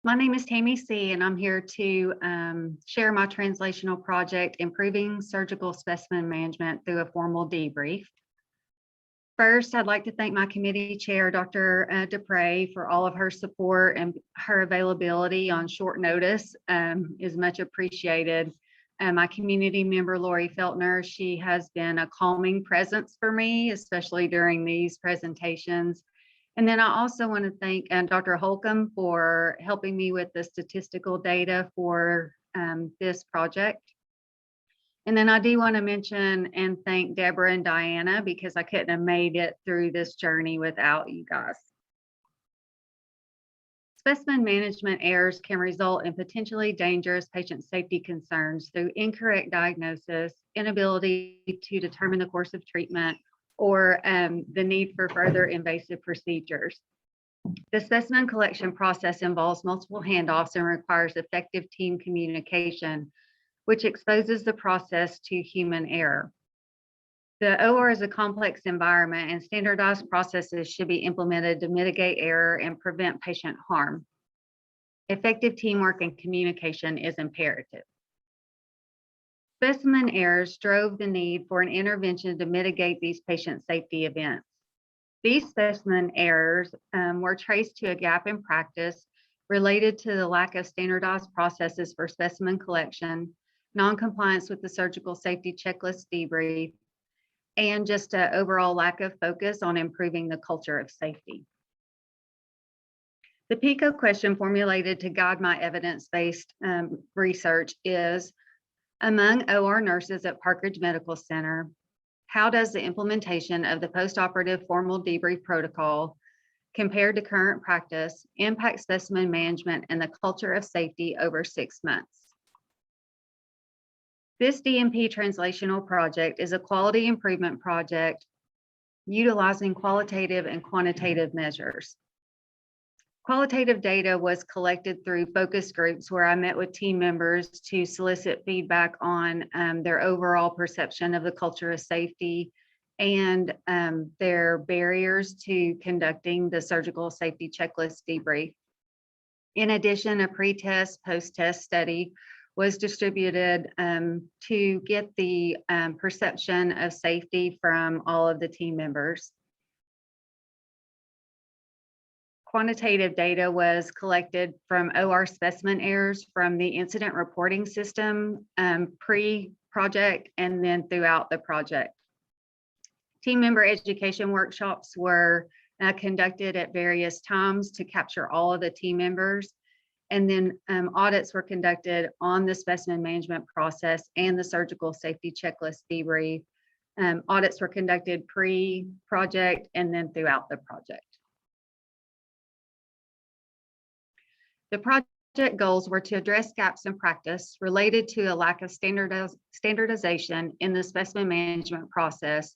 My name is Tammy Seay, and I'm here to share my translational project, Improving Surgical Specimen Management Through a Formal Debrief. First, I'd like to thank my committee chair, Dr. Debrief, for all of her support, and her availability on short notice is much appreciated. My community member, Lori Feltner, she has been a calming presence for me, especially during these presentations. And then I also want to thank Dr. Holcomb for helping me with the statistical data for this project. And then I do want to mention and thank Deborah and Diana, because I couldn't have made it through this journey without you guys. Specimen management errors can result in potentially dangerous patient safety concerns through incorrect diagnosis, inability to determine the course of treatment, or the need for further invasive procedures. The specimen collection process involves multiple handoffs and requires effective team communication, which exposes the process to human error. The OR is a complex environment, and standardized processes should be implemented to mitigate error and prevent patient harm. Effective teamwork and communication is imperative. Specimen errors drove the need for an intervention to mitigate these patient safety events. These specimen errors were traced to a gap in practice related to the lack of standardized processes for specimen collection, non-compliance with the surgical safety checklist debrief, and just an overall lack of focus on improving the culture of safety. The PICO question formulated to guide my evidence-based research is, among OR nurses at Park Ridge Medical Center, how does the implementation of the postoperative formal debrief protocol compared to current practice impact specimen management and the culture of safety over 6 months? This DNP translational project is a quality improvement project utilizing qualitative and quantitative measures. Qualitative data was collected through focus groups where I met with team members to solicit feedback on their overall perception of the culture of safety and their barriers to conducting the surgical safety checklist debrief. In addition, a pre-test, post-test study was distributed to get the perception of safety from all of the team members. Quantitative data was collected from OR specimen errors from the incident reporting system pre-project and then throughout the project. Team member education workshops were conducted at various times to capture all of the team members. And then audits were conducted on the specimen management process and the surgical safety checklist debrief. Audits were conducted pre-project and then throughout the project. The project goals were to address gaps in practice related to a lack of standardization in the specimen management process,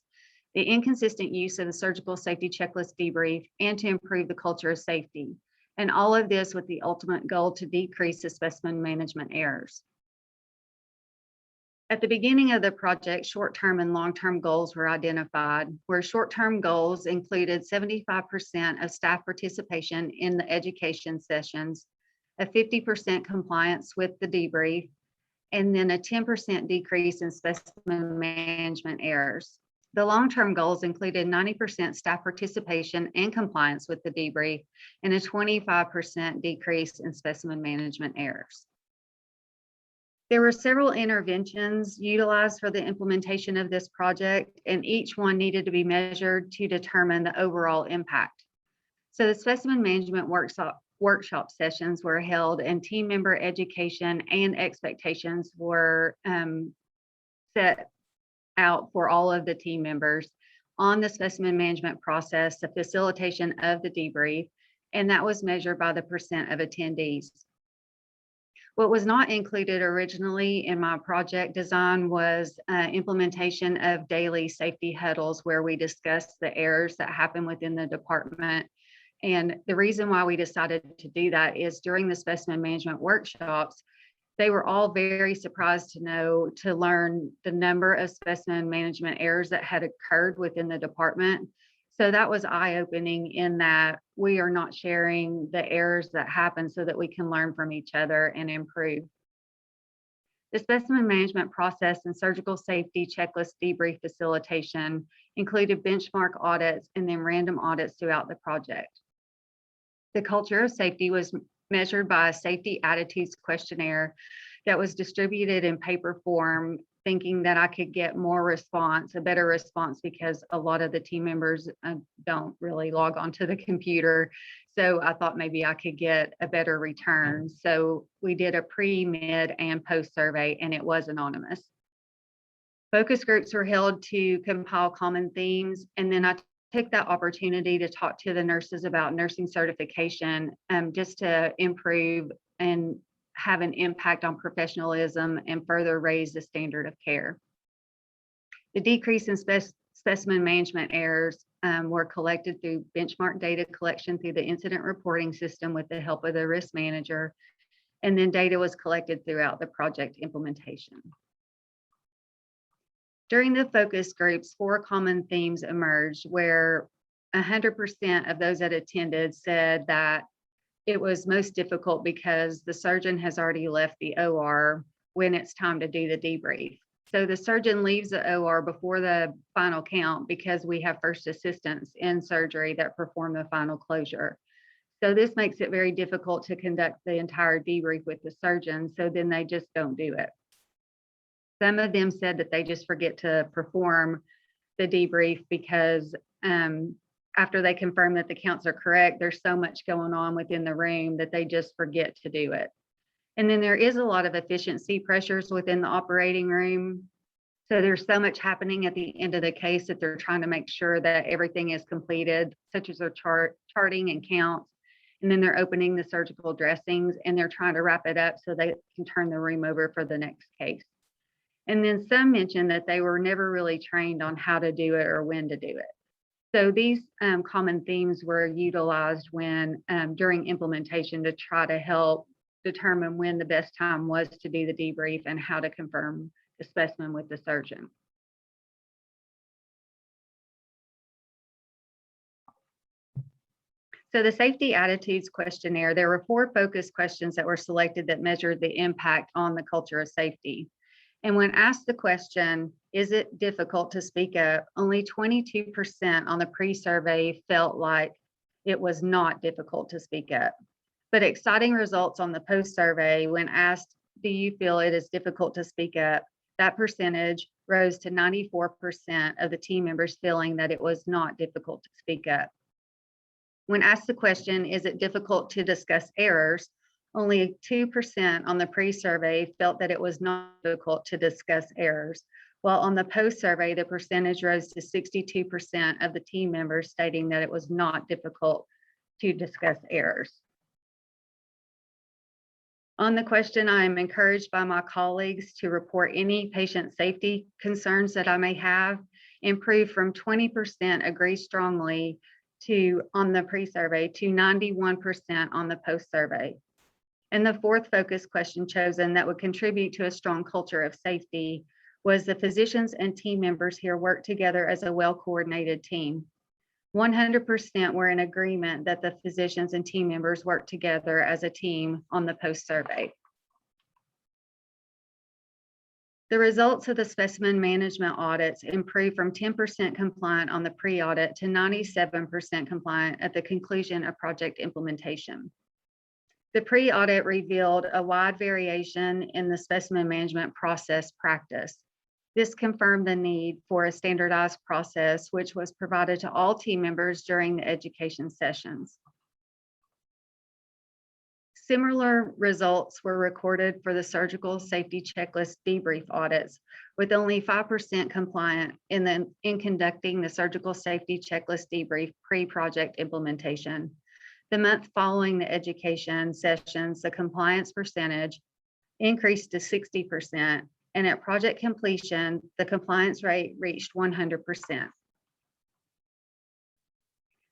the inconsistent use of the surgical safety checklist debrief, and to improve the culture of safety. And all of this with the ultimate goal to decrease the specimen management errors. At the beginning of the project, short-term and long-term goals were identified, where short-term goals included 75% of staff participation in the education sessions, a 50% compliance with the debrief, and then a 10% decrease in specimen management errors. The long-term goals included 90% staff participation and compliance with the debrief and a 25% decrease in specimen management errors. There were several interventions utilized for the implementation of this project, and each one needed to be measured to determine the overall impact. So the specimen management workshop sessions were held, and team member education and expectations were set out for all of the team members on the specimen management process, the facilitation of the debrief, and that was measured by the percent of attendees. What was not included originally in my project design was implementation of daily safety huddles where we discussed the errors that happen within the department. And the reason why we decided to do that is during the specimen management workshops, they were all very surprised to learn the number of specimen management errors that had occurred within the department. So that was eye-opening in that we are not sharing the errors that happen so that we can learn from each other and improve. The specimen management process and surgical safety checklist debrief facilitation included benchmark audits and then random audits throughout the project. The culture of safety was measured by a safety attitudes questionnaire that was distributed in paper form, thinking that I could get more response, a better response, because a lot of the team members don't really log onto the computer. So I thought maybe I could get a better return. So we did a pre, mid, and post survey, and it was anonymous. Focus groups were held to compile common themes, and then I took that opportunity to talk to the nurses about nursing certification, just to improve and have an impact on professionalism and further raise the standard of care. The decrease in specimen management errors were collected through benchmark data collection through the incident reporting system with the help of the risk manager, and then data was collected throughout the project implementation. During the focus groups, 4 common themes emerged where 100% of those that attended said that it was most difficult because the surgeon has already left the OR when it's time to do the debrief. So the surgeon leaves the OR before the final count because we have first assistants in surgery that perform the final closure. So this makes it very difficult to conduct the entire debrief with the surgeon, so then they just don't do it. Some of them said that they just forget to perform the debrief because after they confirm that the counts are correct, there's so much going on within the room that they just forget to do it. And then there is a lot of efficiency pressures within the operating room. So there's so much happening at the end of the case that they're trying to make sure that everything is completed, such as their charting and counts. And then they're opening the surgical dressings and they're trying to wrap it up so they can turn the room over for the next case. And then some mentioned that they were never really trained on how to do it or when to do it. So these common themes were utilized when during implementation to try to help determine when the best time was to do the debrief and how to confirm the specimen with the surgeon. So the safety attitudes questionnaire, there were 4 focus questions that were selected that measured the impact on the culture of safety. And when asked the question, is it difficult to speak up, only 22% on the pre-survey felt like it was not difficult to speak up. But exciting results on the post-survey, when asked, do you feel it is difficult to speak up, that percentage rose to 94% of the team members feeling that it was not difficult to speak up. When asked the question, is it difficult to discuss errors, only 2% on the pre-survey felt that it was not difficult to discuss errors, while on the post-survey, the percentage rose to 62% of the team members stating that it was not difficult to discuss errors. On the question, I am encouraged by my colleagues to report any patient safety concerns that I may have, improved from 20% agree strongly to on the pre-survey to 91% on the post-survey. And the 4th focus question chosen that would contribute to a strong culture of safety was the physicians and team members here work together as a well-coordinated team. 100% were in agreement that the physicians and team members work together as a team on the post-survey. The results of the specimen management audits improved from 10% compliant on the pre-audit to 97% compliant at the conclusion of project implementation. The pre-audit revealed a wide variation in the specimen management process practice. This confirmed the need for a standardized process, which was provided to all team members during the education sessions. Similar results were recorded for the surgical safety checklist debrief audits, with only 5% compliant in conducting the surgical safety checklist debrief pre-project implementation. The month following the education sessions, the compliance percentage increased to 60%, and at project completion, the compliance rate reached 100%.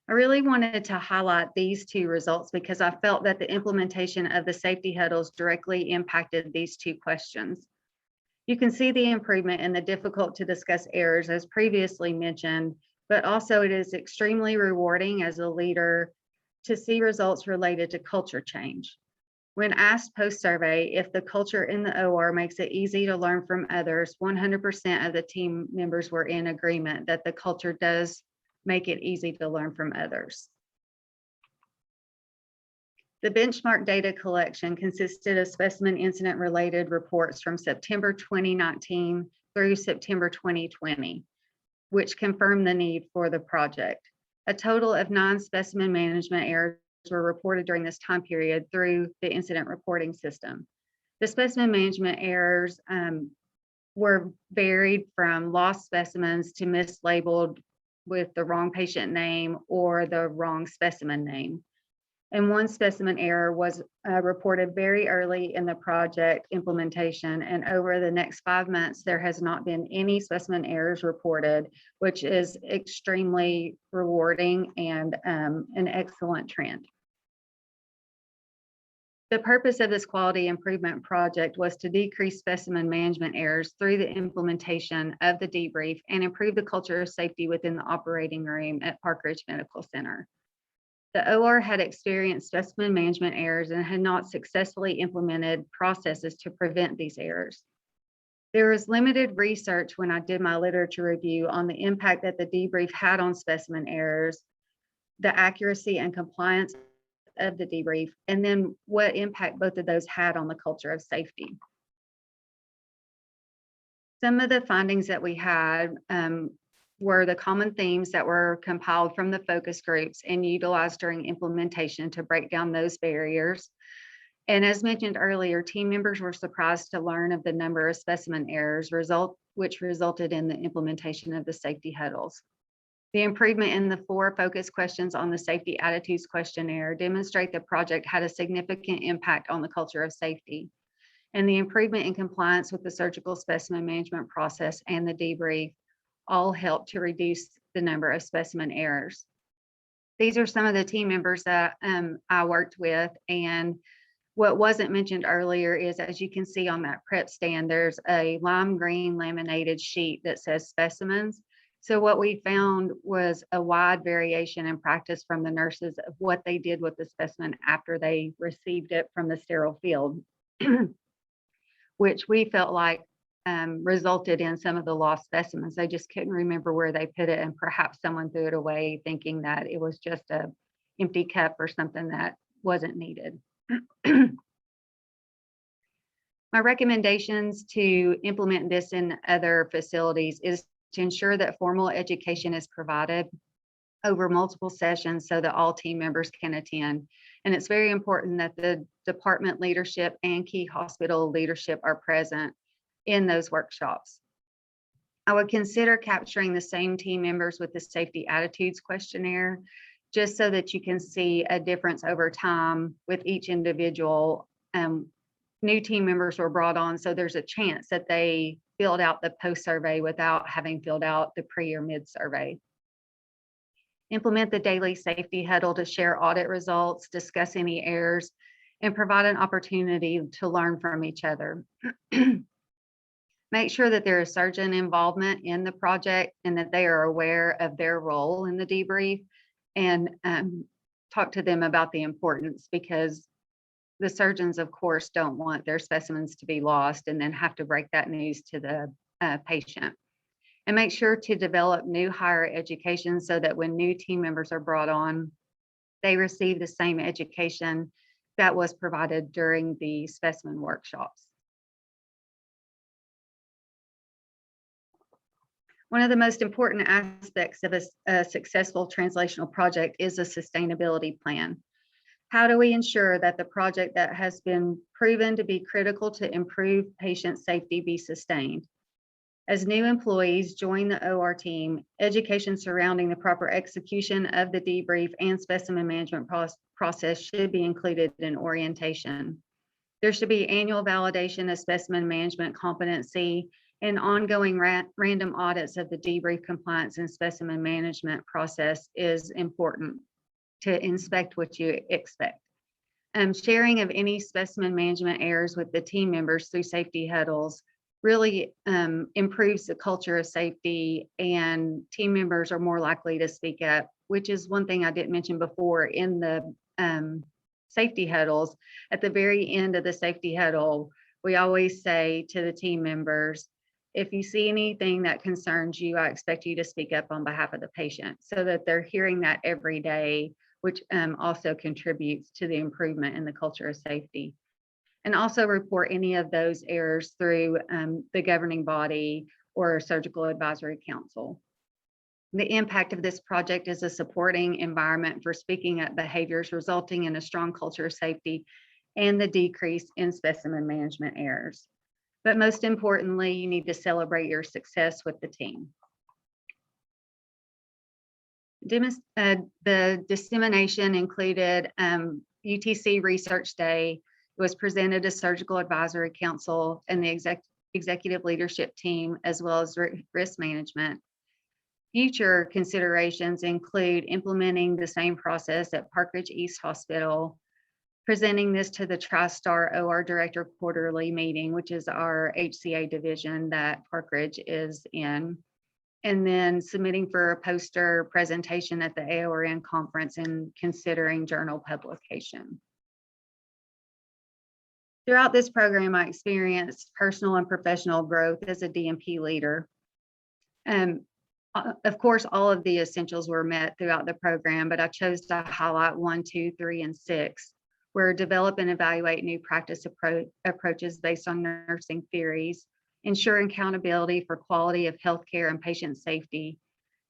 I really wanted to highlight these 2 results because I felt that the implementation of the safety huddles directly impacted these 2 questions. You can see the improvement in the difficult to discuss errors as previously mentioned, but also it is extremely rewarding as a leader to see results related to culture change. When asked post-survey if the culture in the OR makes it easy to learn from others, 100% of the team members were in agreement that the culture does make it easy to learn from others. The benchmark data collection consisted of specimen incident-related reports from September 2019 through September 2020, which confirmed the need for the project. A total of 9 specimen management errors were reported during this time period through the incident reporting system. The specimen management errors were varied from lost specimens to mislabeled with the wrong patient name or the wrong specimen name. And one specimen error was reported very early in the project implementation, and over the next 5 months, there has not been any specimen errors reported, which is extremely rewarding and an excellent trend. The purpose of this quality improvement project was to decrease specimen management errors through the implementation of the debrief and improve the culture of safety within the operating room at Park Ridge Medical Center. The OR had experienced specimen management errors and had not successfully implemented processes to prevent these errors. There was limited research when I did my literature review on the impact that the debrief had on specimen errors, the accuracy and compliance of the debrief, and then what impact both of those had on the culture of safety. Some of the findings that we had were the common themes that were compiled from the focus groups and utilized during implementation to break down those barriers. And as mentioned earlier, team members were surprised to learn of the number of specimen errors which resulted in the implementation of the safety huddles. The improvement in the 4 focus questions on the safety attitudes questionnaire demonstrate the project had a significant impact on the culture of safety. And the improvement in compliance with the surgical specimen management process and the debrief all helped to reduce the number of specimen errors. These are some of the team members that I worked with, and what wasn't mentioned earlier is, as you can see on that prep stand, there's a lime green laminated sheet that says specimens. So what we found was a wide variation in practice from the nurses of what they did with the specimen after they received it from the sterile field, which we felt like resulted in some of the lost specimens. They just couldn't remember where they put it, and perhaps someone threw it away thinking that it was just an empty cup or something that wasn't needed. My recommendations to implement this in other facilities is to ensure that formal education is provided over multiple sessions so that all team members can attend. And it's very important that the department leadership and key hospital leadership are present in those workshops. I would consider capturing the same team members with the safety attitudes questionnaire, just so that you can see a difference over time with each individual. New team members were brought on, so there's a chance that they filled out the post-survey without having filled out the pre or mid-survey. Implement the daily safety huddle to share audit results, discuss any errors, and provide an opportunity to learn from each other. Make sure that there is surgeon involvement in the project and that they are aware of their role in the debrief, and talk to them about the importance, because the surgeons, of course, don't want their specimens to be lost and then have to break that news to the patient. And make sure to develop new hire education so that when new team members are brought on, they receive the same education that was provided during the specimen workshops. One of the most important aspects of a successful translational project is a sustainability plan. How do we ensure that the project that has been proven to be critical to improve patient safety be sustained? As new employees join the OR team, education surrounding the proper execution of the debrief and specimen management process should be included in orientation. There should be annual validation of specimen management competency, and ongoing random audits of the debrief compliance and specimen management process is important to inspect what you expect. Sharing of any specimen management errors with the team members through safety huddles really improves the culture of safety, and team members are more likely to speak up, which is one thing I didn't mention before in the safety huddles. At the very end of the safety huddle, we always say to the team members, if you see anything that concerns you, I expect you to speak up on behalf of the patient, so that they're hearing that every day, which also contributes to the improvement in the culture of safety. And also report any of those errors through the governing body or surgical advisory council. The impact of this project is a supporting environment for speaking up behaviors, resulting in a strong culture of safety and the decrease in specimen management errors. But most importantly, you need to celebrate your success with the team. The dissemination included UTC Research Day. It was presented to Surgical Advisory Council and the executive leadership team, as well as risk management. Future considerations include implementing the same process at Park Ridge East Hospital, presenting this to the TriStar OR Director Quarterly Meeting, which is our HCA division that Park Ridge is in, and then submitting for a poster presentation at the AORN conference and considering journal publication. Throughout this program, I experienced personal and professional growth as a DNP leader. Of course, all of the essentials were met throughout the program, but I chose to highlight 1, 2, 3, and 6, where develop and evaluate new practice approaches based on nursing theories, ensure accountability for quality of healthcare and patient safety,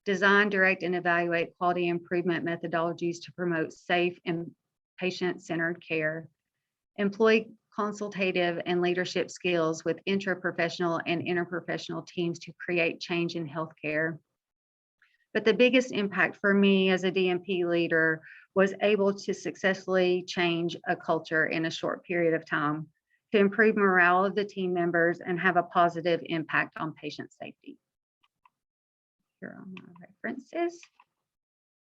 design, direct, and evaluate quality improvement methodologies to promote safe and patient-centered care, employ consultative and leadership skills with intraprofessional and interprofessional teams to create change in healthcare. But the biggest impact for me as a DNP leader was able to successfully change a culture in a short period of time to improve morale of the team members and have a positive impact on patient safety. Here are my references.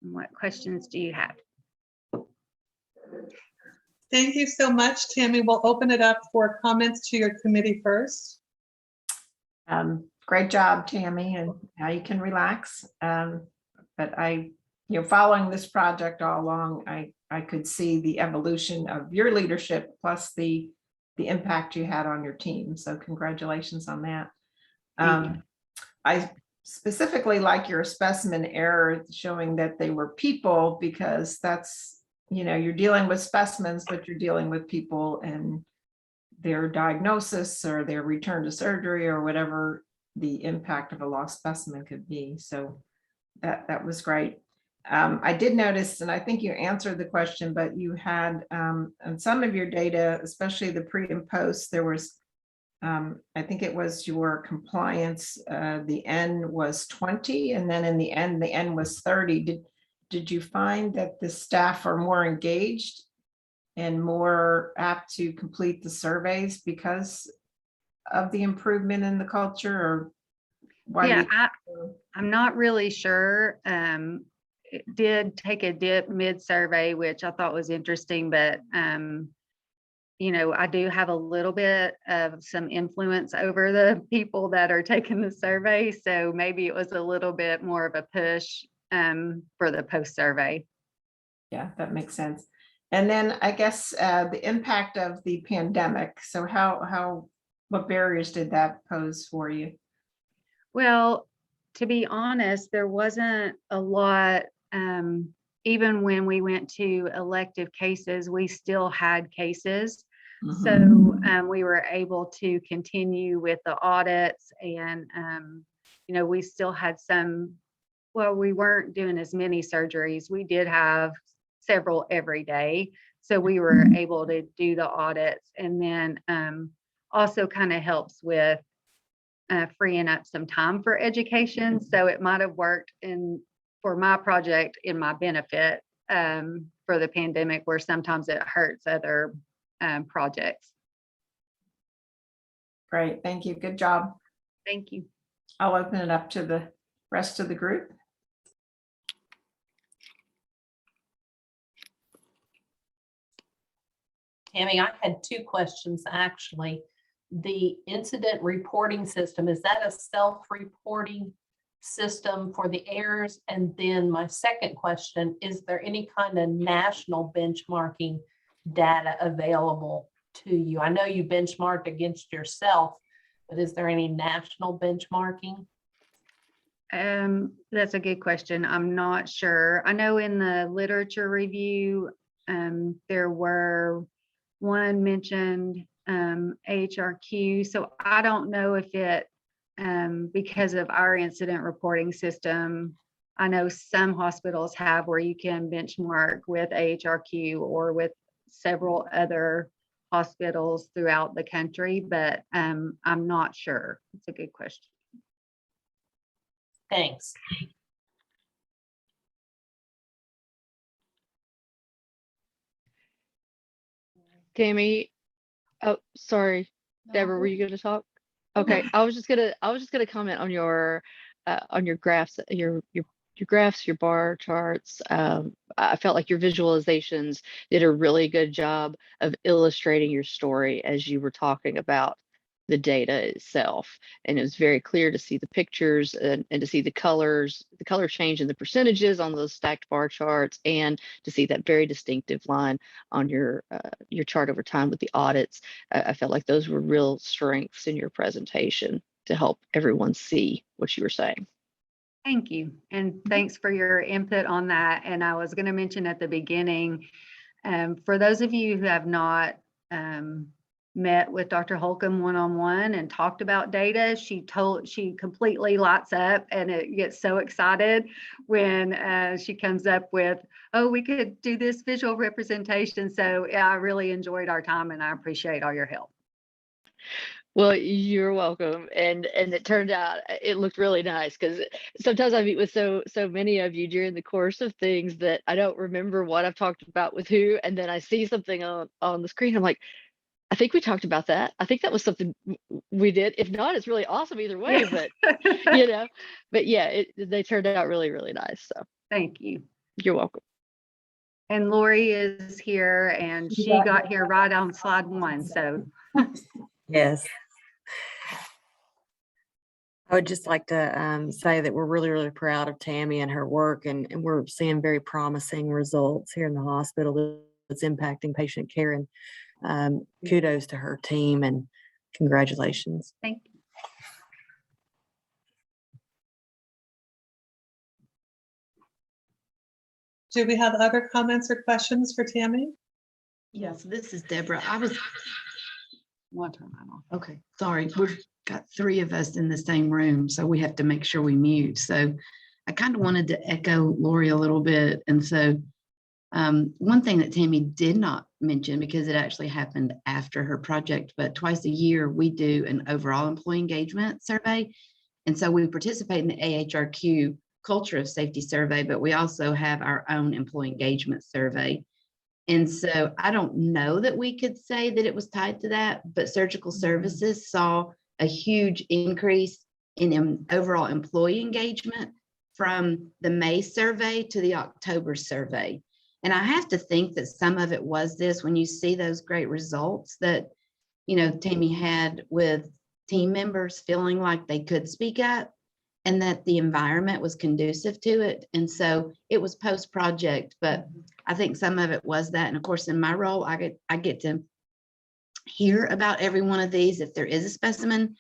And what questions do you have? Thank you so much, Tammy. We'll open it up for comments to your committee first. Great job, Tammy, and now you can relax. But following this project all along, I could see the evolution of your leadership plus the impact you had on your team. So congratulations on that. I specifically like your specimen error showing that they were people, because that's, you're dealing with specimens, but you're dealing with people and their diagnosis or their return to surgery or whatever the impact of a lost specimen could be. So that was great. I did notice, and I think you answered the question, but you had on some of your data, especially the pre and post, there was, I think it was your compliance, the N was 20, and then in the end, the N was 30. Did you find that the staff are more engaged and more apt to complete the surveys because of the improvement in the culture, or why? Yeah, I'm not really sure. It did take a dip mid-survey, which I thought was interesting, but I do have a little bit of some influence over the people that are taking the survey. So maybe it was a little bit more of a push for the post-survey. Yeah, that makes sense. And then I guess the impact of the pandemic. So what barriers did that pose for you? Well, to be honest, there wasn't a lot. Even when we went to elective cases, we still had cases. Mm-hmm. So we were able to continue with the audits, and we still had some. Well, we weren't doing as many surgeries. We did have several every day. So we were able to do the audits, and then also kind of helps with freeing up some time for education. So it might have worked for my project in my benefit for the pandemic, where sometimes it hurts other projects. Great, thank you. Good job. Thank you. I'll open it up to the rest of the group. Tammy, I had 2 questions actually. the incident reporting system, is that a self-reporting system for the errors? And then my second question, is there any kind of national benchmarking data available to you? I know you benchmarked against yourself, but is there any national benchmarking? That's a good question. I'm not sure. I know in the literature review, there were one mentioned AHRQ. So I don't know if it, because of our incident reporting system, I know some hospitals have where you can benchmark with AHRQ or with several other hospitals throughout the country, but I'm not sure. It's a good question. Thanks. Tammy, oh, sorry, Deborah, were you going to talk? Okay, I was just gonna comment on your graphs, your graphs, your bar charts. I felt like your visualizations did a really good job of illustrating your story as you were talking about the data itself. And it was very clear to see the pictures and to see the color change in the percentages on those stacked bar charts, and to see that very distinctive line on your chart over time with the audits. I felt like those were real strengths in your presentation to help everyone see what you were saying. Thank you. And thanks for your input on that. And I was going to mention at the beginning, for those of you who have not met with Dr. Holcomb one-on-one and talked about data, she completely lights up and it gets so excited when she comes up with, oh, we could do this visual representation. So yeah, I really enjoyed our time and I appreciate all your help. Well, you're welcome. And it turned out it looked really nice, because sometimes I meet with so many of you during the course of things that I don't remember what I've talked about with who, and then I see something on the screen. I'm like, I think we talked about that. I think that was something we did. If not, it's really awesome either way. But but yeah, they turned out really, really nice. So Thank you. you're welcome. And Lori is here, and she got here right on slide 1. So Yes. I would just like to say that we're really, really proud of Tammy and her work, and we're seeing very promising results here in the hospital that's impacting patient care. And kudos to her team and congratulations. thank you. Do we have other comments or questions for Tammy? Yes, this is Deborah. I was, One turn mine off. okay, sorry, we've got 3 of us in the same room, so we have to make sure we mute. So I kind of wanted to echo Lori a little bit. And so one thing that Tammy did not mention, because it actually happened after her project, but twice a year we do an overall employee engagement survey. And so we participate in the AHRQ Culture of Safety survey, but we also have our own employee engagement survey. And so I don't know that we could say that it was tied to that, but surgical services saw a huge increase in overall employee engagement from the May survey to the October survey. And I have to think that some of it was this, when you see those great results that, Tammy had with team members feeling like they could speak up and that the environment was conducive to it. And so it was post-project, but I think some of it was that. And of course, in my role, I get to hear about every one of these if there is a specimen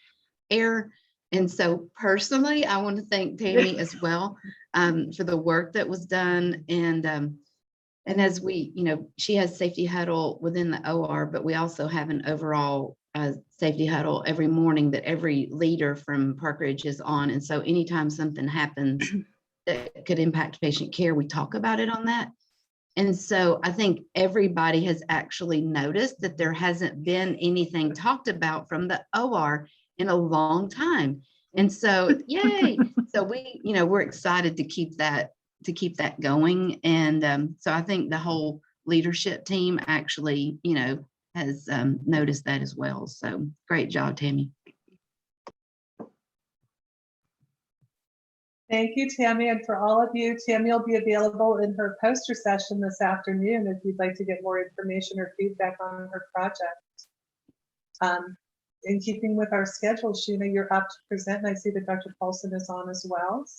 error. And so personally, I want to thank Tammy as well for the work that was done. And as we, she has safety huddle within the OR, but we also have an overall safety huddle every morning that every leader from Park Ridge is on. And so anytime something happens that could impact patient care, we talk about it on that. And so I think everybody has actually noticed that there hasn't been anything talked about from the OR in a long time. And so, yay. So we're excited to keep that going. And so I think the whole leadership team actually, has noticed that as well. So great job, Tammy. Thank you, Tammy. And for all of you, Tammy will be available in her poster session this afternoon if you'd like to get more information or feedback on her project. in keeping with our schedule, Sheena, you're up to present, and I see that Dr. Paulson is on as well. So